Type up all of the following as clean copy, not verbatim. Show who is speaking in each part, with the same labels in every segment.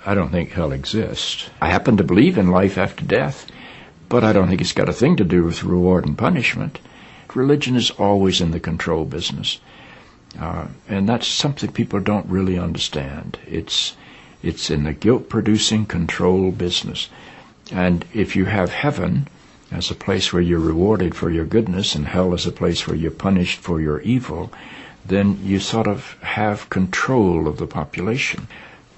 Speaker 1: I don't think hell exists. I happen to believe in life after death, but I don't think it's got a thing to do with reward and punishment. Religion is always in the control business. And that's something people don't really understand. It's in the guilt-producing control business. And if you have heaven as a place where you're rewarded for your goodness and hell as a place where you're punished for your evil, then you sort of have control of the population.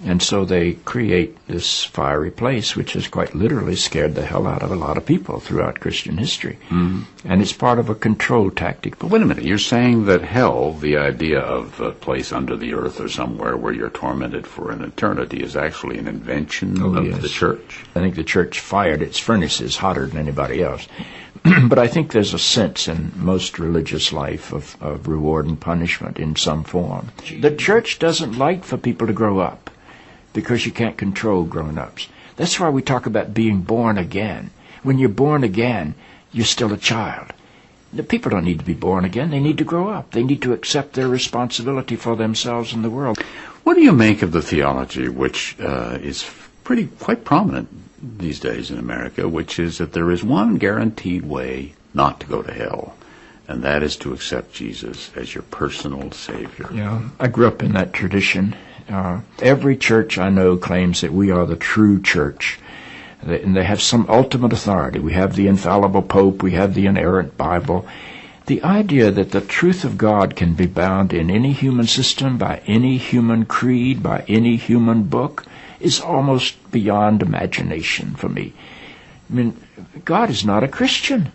Speaker 1: And so they create this fiery place, which has quite literally scared the hell out of a lot of people throughout Christian history. Mm-hmm. And it's part of a control tactic.
Speaker 2: But wait a minute, you're saying that hell, the idea of a place under the earth or somewhere where you're tormented for an eternity, is actually an invention of the church?
Speaker 1: I think the church fired its furnaces hotter than anybody else. But I think there's a sense in most religious life of reward and punishment in some form. The church doesn't like for people to grow up, because you can't control grown-ups. That's why we talk about being born again. When you're born again, you're still a child. The people don't need to be born again. They need to grow up. They need to accept their responsibility for themselves and the world.
Speaker 2: What do you make of the theology, which is quite prominent these days in America, which is that there is one guaranteed way not to go to hell, and that is to accept Jesus as your personal Savior?
Speaker 1: Yeah, I grew up in that tradition. Every church I know claims that we are the true church, and they have some ultimate authority. We have the infallible Pope, we have the inerrant Bible. The idea that the truth of God can be bound in any human system, by any human creed, by any human book, is almost beyond imagination for me. I mean, God is not a Christian.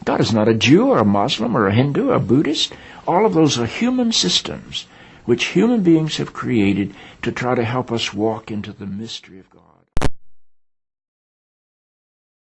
Speaker 1: God is not a Jew or a Muslim or a Hindu or a Buddhist. All of those are human systems which human beings have created to try to help us walk into the mystery of God.